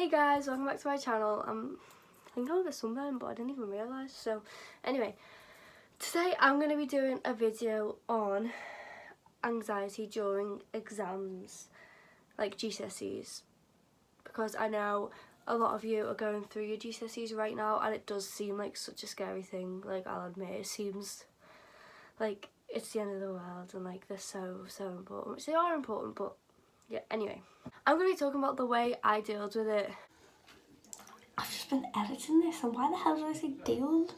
Hey guys, welcome back to my channel. I think I'm a bit sunburned, but I didn't even realise. So anyway, today I'm going to be doing a video on anxiety during exams, like GCSEs, because I know a lot of you are going through your GCSEs right now, and it does seem like such a scary thing. Like, I'll admit, it seems like it's the end of the world, and like they're so important, which they are important, but yeah. Anyway, I'm going to be talking about the way I dealt with it. I've just been editing this, and why the hell did I say dealt?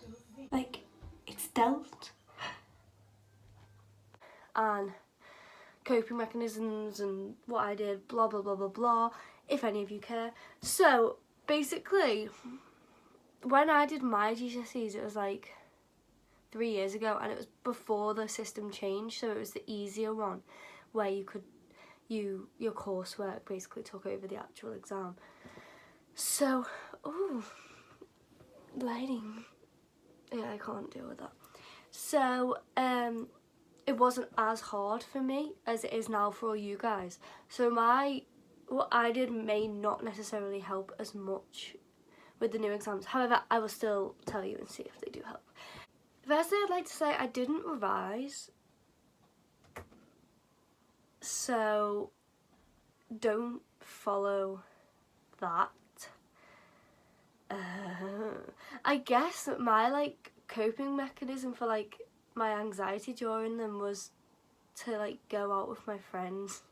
Like, it's dealt. And coping mechanisms and what I did, blah blah blah blah blah, if any of you care. So basically, when I did my GCSEs, it was like 3 years ago, and it was before the system changed, so it was the easier one where your coursework basically took over the actual exam. So, oh, lighting. Yeah, I can't deal with that. So, it wasn't as hard for me as it is now for all you guys. So what I did may not necessarily help as much with the new exams. However, I will still tell you and see if they do help. Firstly, I'd like to say I didn't revise. So, don't follow that. I guess that my like coping mechanism for like my anxiety during them was to like go out with my friends.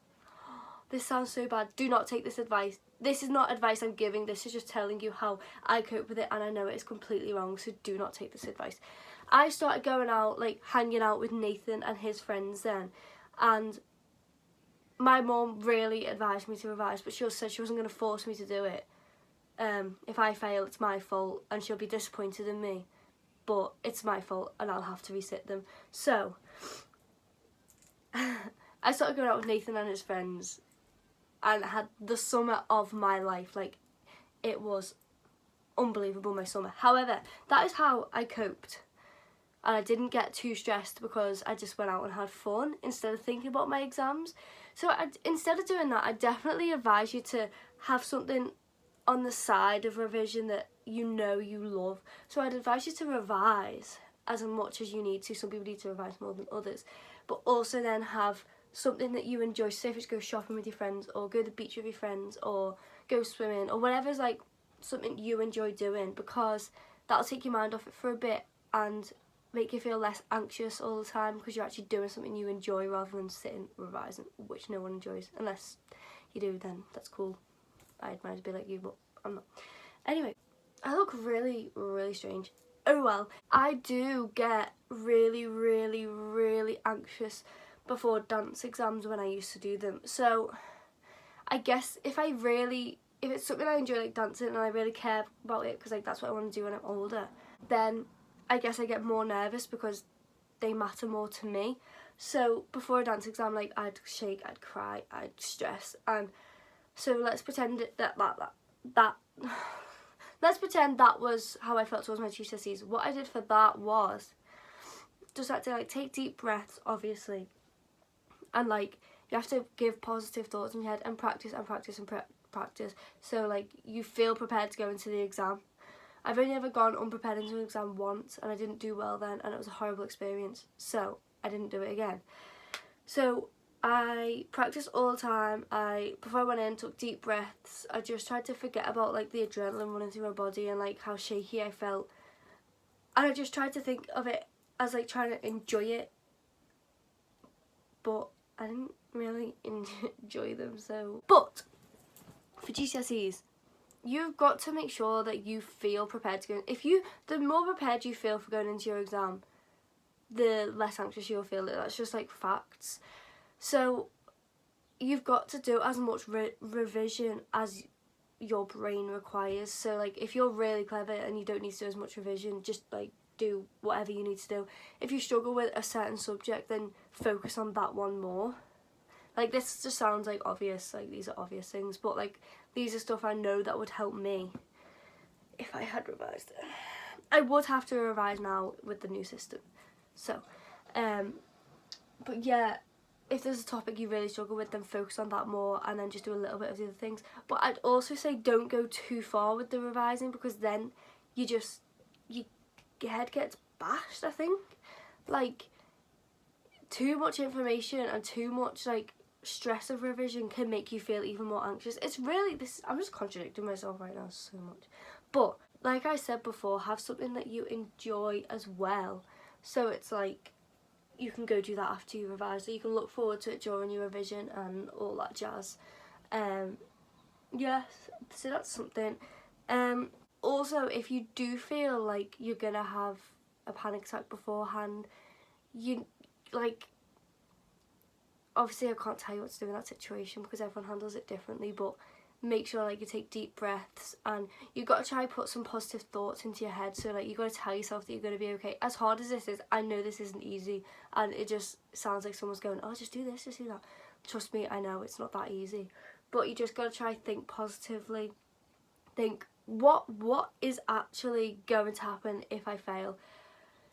This sounds so bad. Do not take this advice. This is not advice I'm giving. This is just telling you how I cope with it, and I know it is completely wrong, so do not take this advice. I started going out, like hanging out with Nathan and his friends then, and my mom really advised me to revise, but she also said she wasn't going to force me to do it. If I fail, it's my fault, and she'll be disappointed in me, but it's my fault and I'll have to resit them. So I started going out with Nathan and his friends, and had the summer of my life. Like, it was unbelievable, my summer. However, that is how I coped, and I didn't get too stressed because I just went out and had fun instead of thinking about my exams. So instead of doing that, I definitely advise you to have something on the side of revision that you know you love. So I'd advise you to revise as much as you need to. Some people need to revise more than others, but also then have something that you enjoy. So if it's go shopping with your friends, or go to the beach with your friends, or go swimming, or whatever's like something you enjoy doing, because that'll take your mind off it for a bit and make you feel less anxious all the time, because you're actually doing something you enjoy rather than sitting revising, which no one enjoys. Unless you do, then that's cool. I admire to be like you, but I'm not. Anyway, I look really strange. Oh well. I do get really anxious before dance exams when I used to do them. So I guess if it's something I enjoy, like dancing, and I really care about it because like that's what I want to do when I'm older, then I guess I get more nervous because they matter more to me. So before a dance exam, like, I'd shake, I'd cry, I'd stress, and so let's pretend let's pretend that was how I felt towards my GCSEs. What I did for that was just had to like take deep breaths, obviously, and like you have to give positive thoughts in your head and practice and practice and practice. So like you feel prepared to go into the exam. I've only ever gone unprepared into an exam once, and I didn't do well then, and it was a horrible experience. So I didn't do it again. So I practiced all the time. Before I went in, took deep breaths. I just tried to forget about like the adrenaline running through my body and like how shaky I felt. And I just tried to think of it as like trying to enjoy it. But I didn't really enjoy them, so. But for GCSEs, you've got to make sure that you feel prepared to go. The more prepared you feel for going into your exam, the less anxious you'll feel. That's just like facts. So you've got to do as much revision as your brain requires. So like if you're really clever and you don't need to do as much revision, just like do whatever you need to do. If you struggle with a certain subject, then focus on that one more. Like, this just sounds like obvious, like these are obvious things, but like these are stuff I know that would help me if I had revised it. I would have to revise now with the new system. So but yeah, if there's a topic you really struggle with, then focus on that more and then just do a little bit of the other things. But I'd also say don't go too far with the revising, because then your head gets bashed, I think. Like, too much information and too much like stress of revision can make you feel even more anxious. It's really this, I'm just contradicting myself right now so much. But like I said before, have something that you enjoy as well. So it's like you can go do that after you revise, so you can look forward to it during your revision and all that jazz. Yes, so that's something. Also, if you do feel like you're gonna have a panic attack beforehand, you like, obviously I can't tell you what to do in that situation because everyone handles it differently, but make sure like you take deep breaths, and you've got to try put some positive thoughts into your head. So like, you got to tell yourself that you're going to be okay. As hard as this is, I know this isn't easy, and it just sounds like someone's going, oh, just do this, just do that. Trust me, I know it's not that easy, but you just got to try think positively. Think, what is actually going to happen if I fail?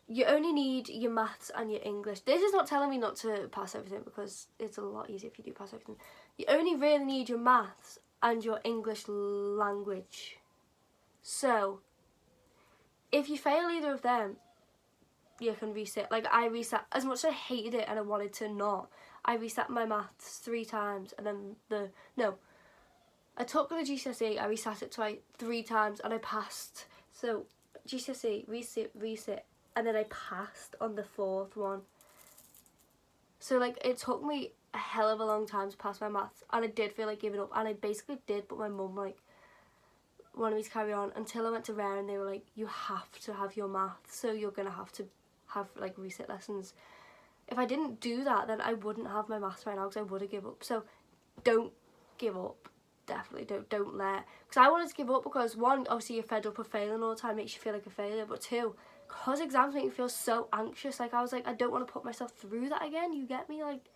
You only need your maths and your English. This is not telling me not to pass everything, because it's a lot easier if you do pass everything. You only really need your maths and your English language. So if you fail either of them, you can reset. Like, I reset, as much as I hated it and I wanted to not, I reset my maths 3 times, and then I took the GCSE, I reset it 3 times, and I passed. So GCSE, reset, and then I passed on the 4th one. So like, it took me a hell of a long time to pass my maths, and I did feel like giving up, and I basically did, but my mum like wanted me to carry on until I went to Rare, and they were like, you have to have your maths, so you're gonna have to have like reset lessons. If I didn't do that, then I wouldn't have my maths right now, because I would have given up. So don't give up. Definitely don't let, because I wanted to give up because, one, obviously you're fed up of failing all the time, makes you feel like a failure, but 2, because exams make you feel so anxious. Like, I was like, I don't want to put myself through that again, you get me? Like,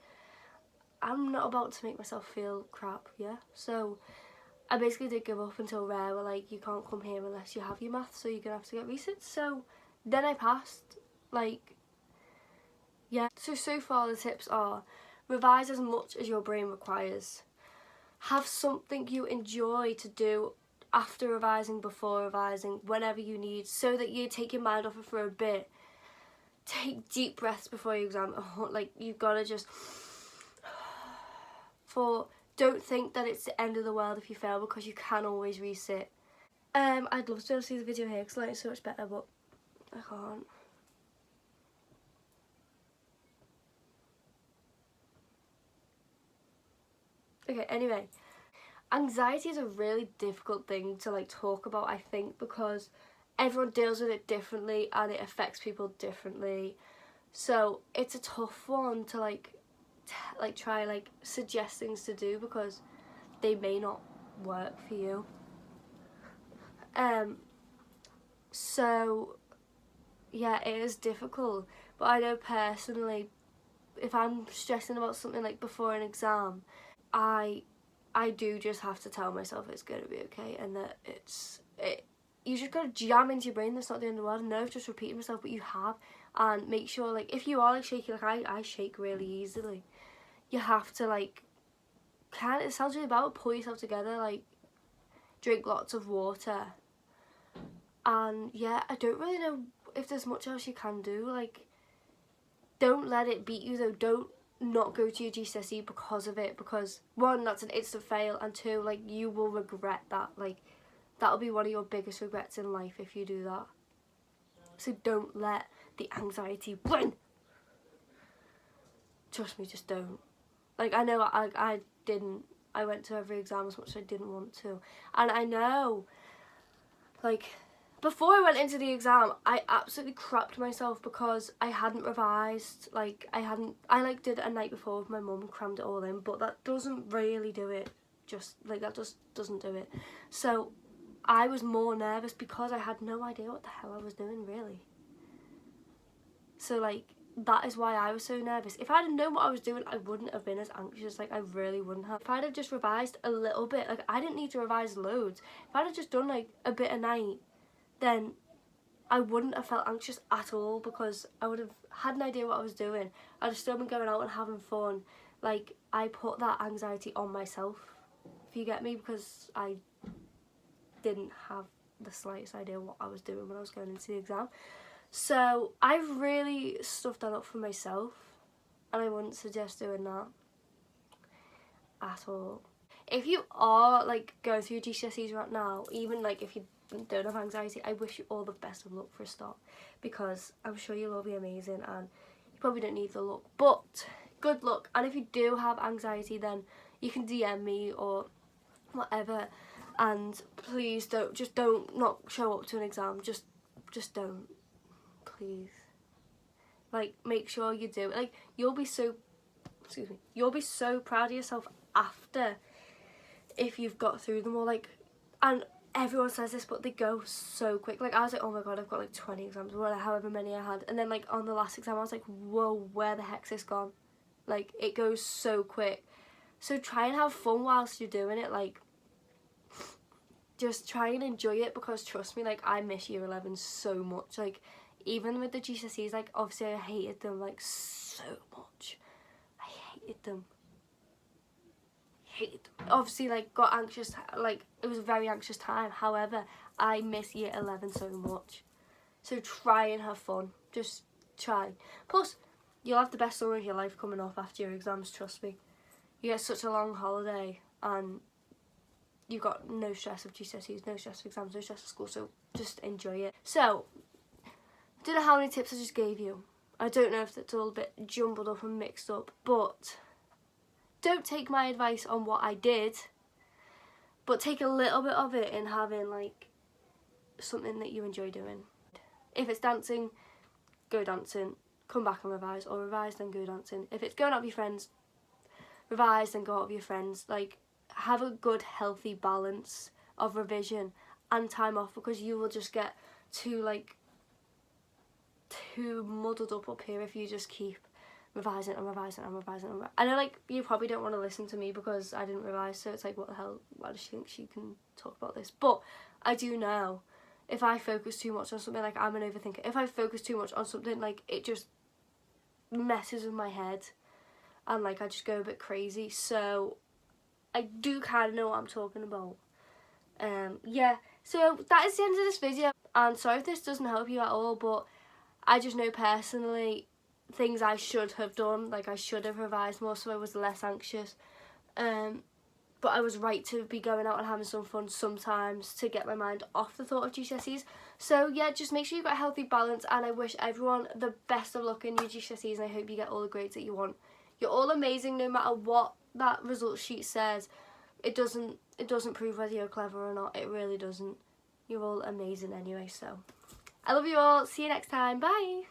I'm not about to make myself feel crap, yeah? So I basically did give up until Rare were like, you can't come here unless you have your maths, so you're gonna have to get resits. So then I passed. Like, yeah. So far the tips are: revise as much as your brain requires. Have something you enjoy to do after revising, before revising, whenever you need, so that you take your mind off it for a bit. Take deep breaths before your exam. Like, you've got to just don't think that it's the end of the world if you fail, because you can always resit. I'd love to be able to see the video here because it's so much better, but I can't. Okay, anyway, anxiety is a really difficult thing to like talk about, I think, because everyone deals with it differently and it affects people differently. So it's a tough one to like try like suggest things to do, because they may not work for you. So yeah, it is difficult, but I know personally, if I'm stressing about something like before an exam, I do just have to tell myself it's going to be okay, and that you just got to jam into your brain that's not the end of the world. I know I've just repeated myself, but you have. And make sure, like, if you are like shaky, like I shake really easily, you have to like, it sounds really bad, but pull yourself together, like drink lots of water. And yeah, I don't really know if there's much else you can do. Like, don't let it beat you though. Don't not go to your GCSE because of it, because 1, that's an instant fail, and 2, like, you will regret that. Like, that'll be one of your biggest regrets in life if you do that. So don't let the anxiety win. Trust me, just don't. Like, I know I didn't. I went to every exam as much as I didn't want to. And I know, like, before I went into the exam, I absolutely crapped myself because I hadn't revised. Like, I like did it a night before with my mum and crammed it all in, but that doesn't really do it. Just, like, that just doesn't do it. So I was more nervous because I had no idea what the hell I was doing, really. So, like, that is why I was so nervous. If I had known what I was doing, I wouldn't have been as anxious. Like, I really wouldn't have. If I'd have just revised a little bit, like, I didn't need to revise loads. If I'd have just done, like, a bit a night, then I wouldn't have felt anxious at all, because I would have had an idea what I was doing. I'd have still been going out and having fun. like, I put that anxiety on myself, if you get me, because I didn't have the slightest idea what I was doing when I was going into the exam. So I've really stuffed that up for myself, and I wouldn't suggest doing that at all. If you are like going through GCSEs right now, even like if you don't have anxiety, I wish you all the best of luck for a start, because I'm sure you'll all be amazing, and you probably don't need the luck, but good luck. And if you do have anxiety, then you can DM me or whatever, and please don't not show up to an exam. Just don't, please. Like, make sure you do it. Like, you'll be so proud of yourself after, if you've got through them all. Like, and everyone says this, but they go so quick. Like, I was like, oh my god, I've got like 20 exams, or however many I had, and then like on the last exam I was like, whoa, where the heck's this gone? Like, it goes so quick. So try and have fun whilst you're doing it. Like, just try and enjoy it, because trust me, like, I miss year 11 so much. Like, even with the GCSEs, like, obviously I hated them like so much. I hated them. Obviously, like, got anxious, like, it was a very anxious time. However, I miss year 11 so much. So try and have fun. Just try. Plus, you'll have the best summer of your life coming off after your exams, trust me. You get such a long holiday, and you've got no stress of GCSEs, no stress of exams, no stress of school, so just enjoy it. So, I don't know how many tips I just gave you. I don't know if it's all a bit jumbled up and mixed up, but don't take my advice on what I did, but take a little bit of it in having like something that you enjoy doing. If it's dancing, go dancing, come back and revise, or revise then go dancing. If it's going out with your friends, revise then go out with your friends. Like, have a good healthy balance of revision and time off, because you will just get too muddled up here if you just keep revising and revising and revising and I know, like, you probably don't want to listen to me because I didn't revise, so it's like, what the hell, why does she think she can talk about this? But I do know, if I focus too much on something, like, I'm an overthinker, if I focus too much on something, like, it just messes with my head, and like, I just go a bit crazy. So I do kind of know what I'm talking about. Yeah, so that is the end of this video, and sorry if this doesn't help you at all, but I just know personally things I should have done. Like, I should have revised more so I was less anxious, but I was right to be going out and having some fun sometimes to get my mind off the thought of GCSEs. So yeah, just make sure you've got a healthy balance, and I wish everyone the best of luck in your GCSEs, and I hope you get all the grades that you want. You're all amazing, no matter what that result sheet says. It doesn't prove whether you're clever or not. It really doesn't. You're all amazing anyway. So I love you all. See you next time. Bye.